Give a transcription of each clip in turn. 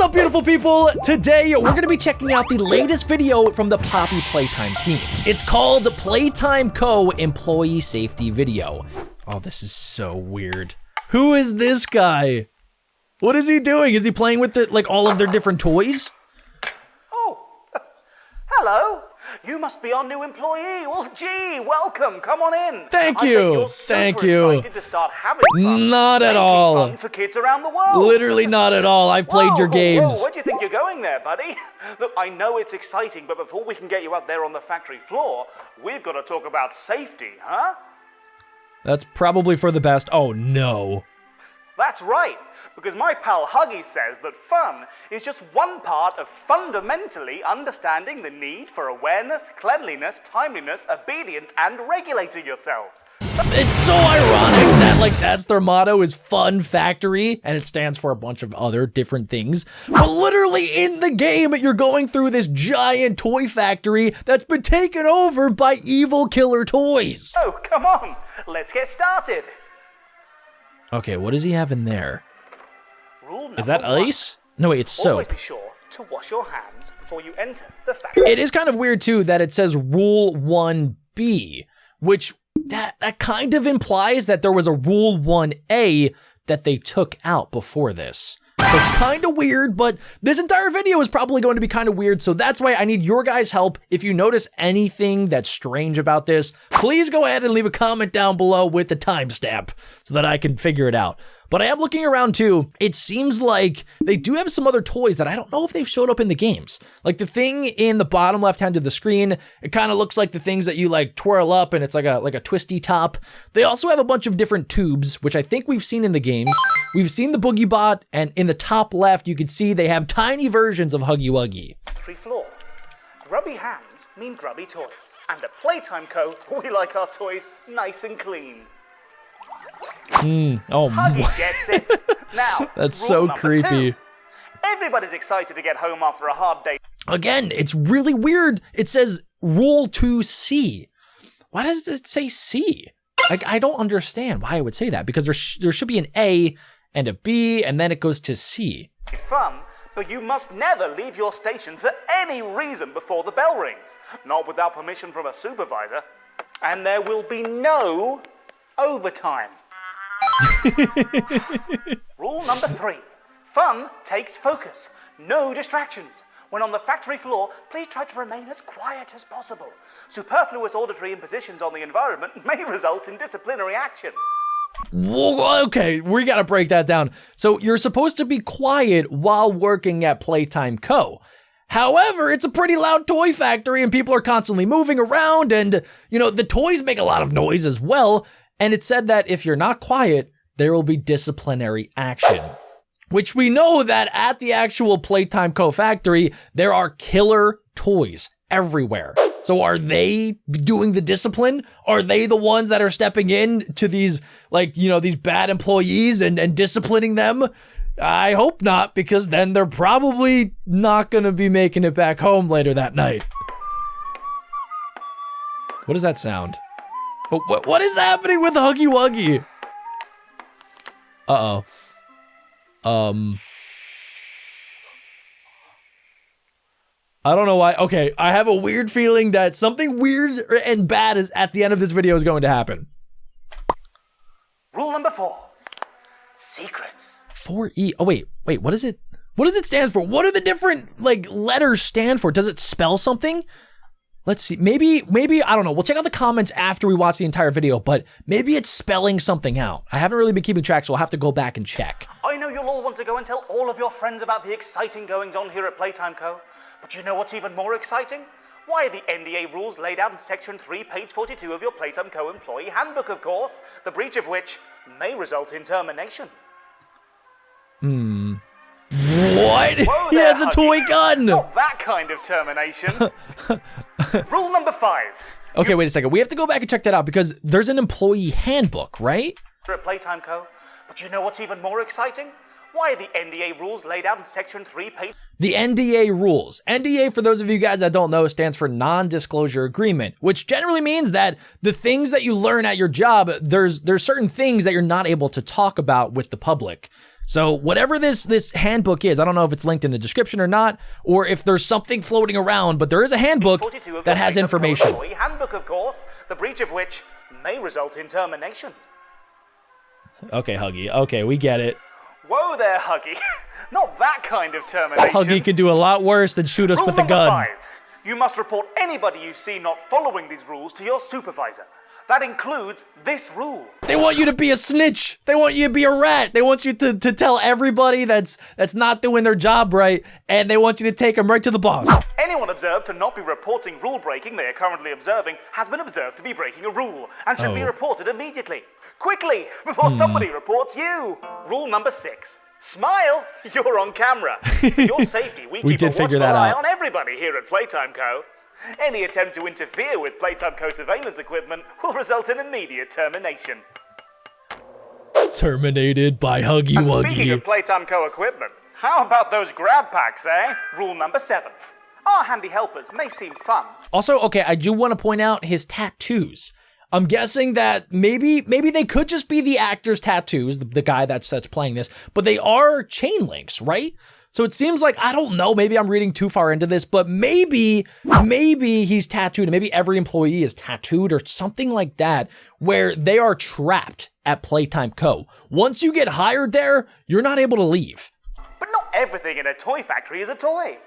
up, beautiful people? Today, we're gonna be checking out the latest video from the Poppy Playtime team. It's called Playtime Co. Employee Safety Video. Oh, this is so weird. Who is this guy? What is he doing? Is he playing with all of their different toys? Oh, hello. You must be our new employee. Well, gee, welcome. Come on in. Thank you. I bet you're super excited to start having fun. Not at all. Fun for kids around the world. Literally not at all. I've played your games. Whoa, where do you think you're going there, buddy? Look, I know it's exciting, but before we can get you out there on the factory floor, we've got to talk about safety, huh? That's probably for the best. Oh, no. That's right, because my pal Huggy says that fun is just one part of fundamentally understanding the need for awareness, cleanliness, timeliness, obedience, and regulating yourselves. It's so ironic that that's their motto is Fun Factory, and it stands for a bunch of other different things. But literally in the game, you're going through this giant toy factory that's been taken over by evil killer toys. Oh, come on, let's get started. Okay, what does he have in there? Rule Is that number ice? No, wait, it's one. Always soap. be sure to wash your hands before you enter the factory. It is kind of weird, too, that it says Rule 1B, which that kind of implies that there was a Rule 1A that they took out before this. So kind of weird, but this entire video is probably going to be kind of weird, so that's why I need your guys' help. If you notice anything that's strange about this, please go ahead and leave a comment down below with the timestamp so that I can figure it out. But I am looking around too. It seems like they do have some other toys that I don't know if they've showed up in the games. Like the thing in the bottom left hand of the screen, it kind of looks like the things that you twirl up and it's like a twisty top. They also have a bunch of different tubes, which I think we've seen in the games. We've seen the Boogie Bot, and in the top left, you can see they have tiny versions of Huggy Wuggy. Factory floor. Grubby hands mean grubby toys. And at Playtime Co., we like our toys nice and clean. Oh, Huggy gets it. Now, that's rule so number creepy. 2. Everybody's excited to get home after a hard day. Again, it's really weird. It says Rule 2C. Why does it say C? I don't understand why I would say that, because there should be an A and a B, and then it goes to C. It's fun, but you must never leave your station for any reason before the bell rings. Not without permission from a supervisor. And there will be no overtime. Rule number 3. Fun takes focus. No distractions. When on the factory floor, please try to remain as quiet as possible. Superfluous auditory impositions on the environment may result in disciplinary action. Whoa, okay, we gotta break that down. So you're supposed to be quiet while working at Playtime Co. However, it's a pretty loud toy factory and people are constantly moving around and, the toys make a lot of noise as well. And it said that if you're not quiet, there will be disciplinary action. Which we know that at the actual Playtime Co. factory, there are killer toys everywhere. So are they doing the discipline? Are they the ones that are stepping in to these, these bad employees and disciplining them? I hope not, because then they're probably not gonna be making it back home later that night. What does that sound? Oh, what is happening with Huggy Wuggy? Uh-oh. I don't know why. Okay, I have a weird feeling that something weird and bad is at the end of this video is going to happen. Rule number 4. Secrets. 4E. Oh, wait, what is it? What does it stand for? What do the different, letters stand for? Does it spell something? Let's see. Maybe, I don't know. We'll check out the comments after we watch the entire video, but maybe it's spelling something out. I haven't really been keeping track, so I'll have to go back and check. I know you'll all want to go and tell all of your friends about the exciting goings-on here at Playtime Co. But you know what's even more exciting? Why, the NDA rules laid out in Section 3, page 42 of your Playtime Co. Employee Handbook, of course, the breach of which may result in termination. What? Whoa He there, has a toy gun! Not that kind of termination. Rule number 5. Okay, wait a second. We have to go back and check that out because there's an employee handbook, right? At Playtime Co. But you know what's even more exciting? Why, the NDA rules laid out in Section 3, page... The NDA rules. NDA, for those of you guys that don't know, stands for non-disclosure agreement, which generally means that the things that you learn at your job, there's certain things that you're not able to talk about with the public. So whatever this handbook is, I don't know if it's linked in the description or not, or if there's something floating around, but there is a handbook that has information. Handbook, of course, the breach of which may result in termination. Okay, Huggy. Okay, we get it. Whoa there, Huggy. Not that kind of termination. Huggy could do a lot worse than shoot us with a gun. Rule number 5. You must report anybody you see not following these rules to your supervisor. That includes this rule. They want you to be a snitch. They want you to be a rat. They want you to tell everybody that's not doing their job right, and they want you to take them right to the boss. Anyone observed to not be reporting rule breaking they are currently observing has been observed to be breaking a rule and should be reported immediately. Quickly, before somebody reports you. Rule number 6. Smile, you're on camera. For your safety, we keep a watchful eye on everybody here at Playtime Co. Any attempt to interfere with Playtime Co surveillance equipment will result in immediate termination. Terminated by Huggy and Wuggy. Speaking of Playtime Co equipment, how about those grab packs, eh? Rule number 7. Our handy helpers may seem fun. Also, okay, I do want to point out his tattoos. I'm guessing that maybe they could just be the actor's tattoos, the guy that's playing this, but they are chain links, right? So it seems like, I don't know, maybe I'm reading too far into this, but maybe he's tattooed, and maybe every employee is tattooed or something like that, where they are trapped at Playtime Co. Once you get hired there, you're not able to leave. But not everything in a toy factory is a toy.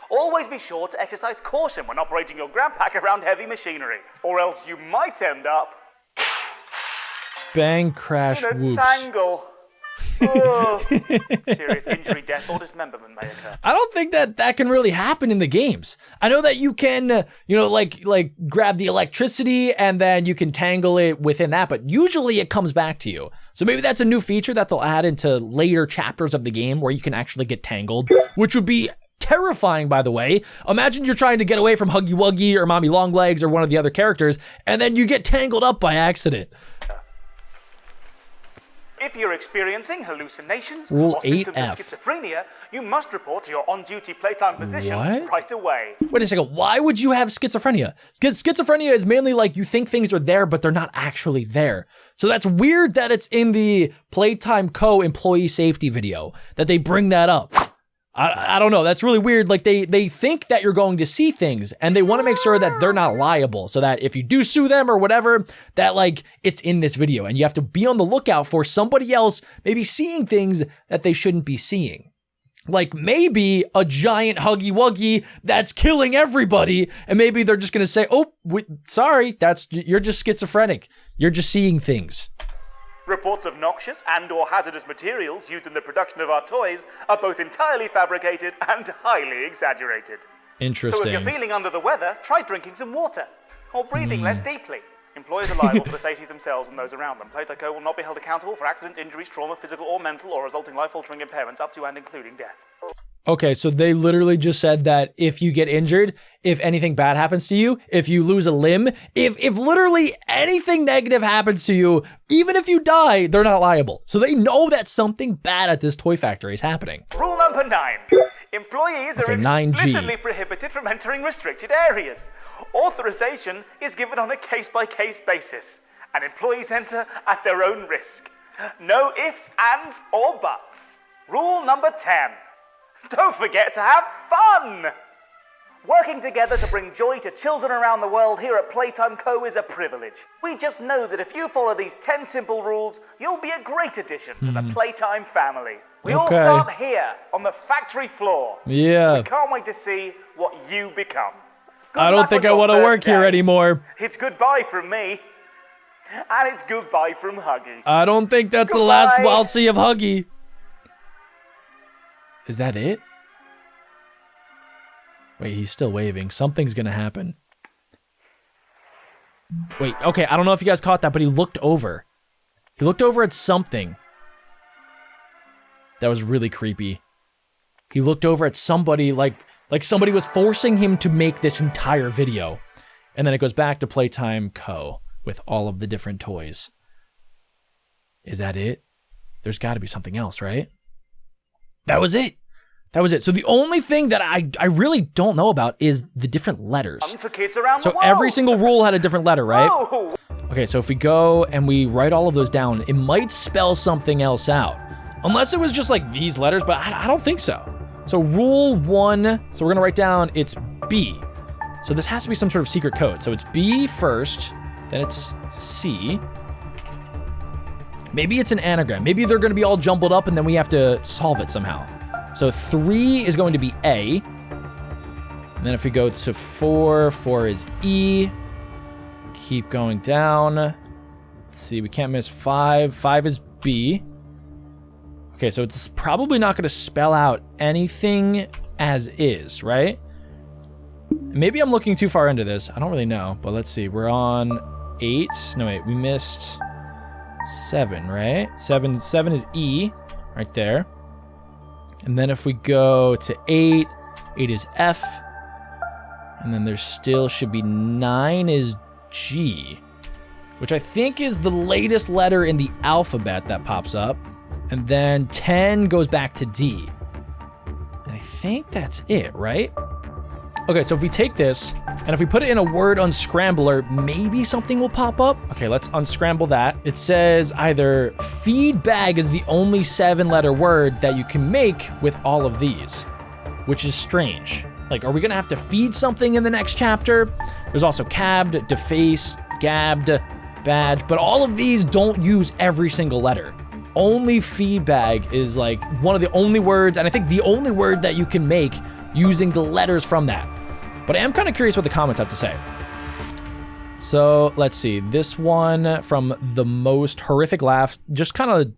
Always be sure to exercise caution when operating your grab pack around heavy machinery, or else you might end up... Bang, crash, in a whoops. tangle. Oh. Serious injury, death, or dismemberment may occur. I don't think that can really happen in the games. I know that you can, like grab the electricity and then you can tangle it within that, but usually it comes back to you. So maybe that's a new feature that they'll add into later chapters of the game where you can actually get tangled, which would be terrifying, by the way. Imagine you're trying to get away from Huggy Wuggy or Mommy Longlegs or one of the other characters, and then you get tangled up by accident. If you're experiencing hallucinations Rule or symptoms 8F. of schizophrenia, you must report to your on-duty Playtime physician right away. Wait a second, why would you have schizophrenia? Because schizophrenia is mainly like you think things are there, but they're not actually there. So that's weird that it's in the Playtime Co. employee safety video, that they bring that up. I don't know, that's really weird. Like they think that you're going to see things and they want to make sure that they're not liable, so that if you do sue them or whatever, that like it's in this video and you have to be on the lookout for somebody else maybe seeing things that they shouldn't be seeing. Like maybe a giant Huggy Wuggy that's killing everybody, and maybe they're just gonna say, oh, sorry, you're just schizophrenic. You're just seeing things. Reports of noxious and or hazardous materials used in the production of our toys are both entirely fabricated and highly exaggerated. Interesting. So if you're feeling under the weather, try drinking some water or breathing less deeply. Employers are liable for the safety of themselves and those around them. Playtime Co. will not be held accountable for accidents, injuries, trauma, physical or mental, or resulting life-altering impairments up to and including death. Okay, so they literally just said that if you get injured, if anything bad happens to you, if you lose a limb, if literally anything negative happens to you, even if you die, they're not liable. So they know that something bad at this toy factory is happening. Rule number 9. Employees are explicitly prohibited from entering restricted areas. Authorization is given on a case-by-case basis, and employees enter at their own risk. No ifs, ands, or buts. Rule number 10. Don't forget to have fun! Working together to bring joy to children around the world here at Playtime Co. is a privilege. We just know that if you follow these 10 simple rules, you'll be a great addition to the Playtime family. We all start here, on the factory floor. Yeah. We can't wait to see what you become. I don't think I want to work here anymore. It's goodbye from me. And it's goodbye from Huggy. I don't think that's the last I'll see of Huggy. Is that it? Wait, he's still waving. Something's gonna happen. Wait, okay, I don't know if you guys caught that, but he looked over. He looked over at something. That was really creepy. He looked over at somebody like somebody was forcing him to make this entire video. And then it goes back to Playtime Co. with all of the different toys. Is that it? There's gotta be something else, right? That was it. That was it. So the only thing that I really don't know about is the different letters. For kids around the world. Every single rule had a different letter, right? Whoa. Okay, so if we go and we write all of those down, it might spell something else out. Unless it was just like these letters, but I don't think so. So rule 1, so we're gonna write down it's B. So this has to be some sort of secret code. So it's B first, then it's C. Maybe it's an anagram. Maybe they're gonna be all jumbled up and then we have to solve it somehow. So 3 is going to be A. And then if we go to 4, 4 is E. Keep going down. Let's see, we can't miss 5. 5 is B. Okay, so it's probably not gonna spell out anything as is, right? Maybe I'm looking too far into this. I don't really know, but let's see. We're on 8. No, wait, we missed 7, right? 7 is E right there. And then if we go to 8, 8 is F. And then there still should be 9 is G, which I think is the latest letter in the alphabet that pops up. And then 10 goes back to D. And I think that's it, right? Okay, so if we take this, and if we put it in a word unscrambler, maybe something will pop up. Okay, let's unscramble that. It says either feed bag is the only 7-letter word that you can make with all of these, which is strange. Like, are we gonna have to feed something in the next chapter? There's also cabbed, deface, gabbed, badge, but all of these don't use every single letter. Only feedback is like one of the only words, and I think the only word that you can make using the letters from that. But I am kind of curious what the comments have to say. So let's see, this one from the most horrific laugh just kind of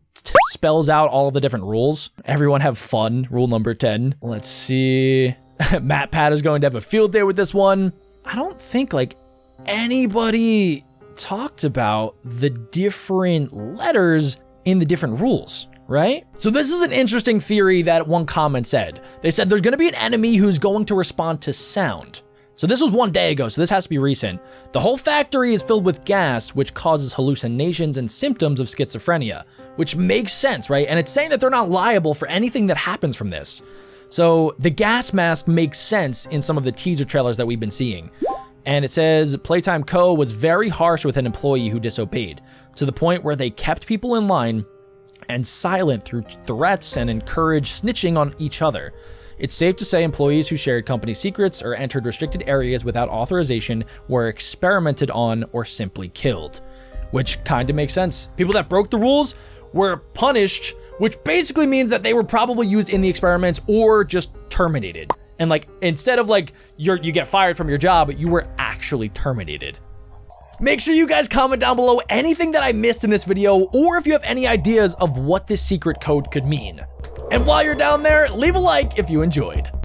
spells out all of the different rules. Everyone have fun, rule number 10. Let's see, Matt Pat is going to have a field day with this one. I don't think like anybody talked about the different letters in the different rules, right? So this is an interesting theory that one comment said. They said there's gonna be an enemy who's going to respond to sound. So this was 1 day ago, so this has to be recent. The whole factory is filled with gas, which causes hallucinations and symptoms of schizophrenia, which makes sense, right? And it's saying that they're not liable for anything that happens from this. So the gas mask makes sense in some of the teaser trailers that we've been seeing. And it says Playtime Co. was very harsh with an employee who disobeyed, to the point where they kept people in line and silent through threats and encouraged snitching on each other. It's safe to say employees who shared company secrets or entered restricted areas without authorization were experimented on or simply killed, which kind of makes sense. People that broke the rules were punished, which basically means that they were probably used in the experiments or just terminated. And like, instead of like you get fired from your job, you were actually terminated. Make sure you guys comment down below anything that I missed in this video, or if you have any ideas of what this secret code could mean. And while you're down there, leave a like if you enjoyed.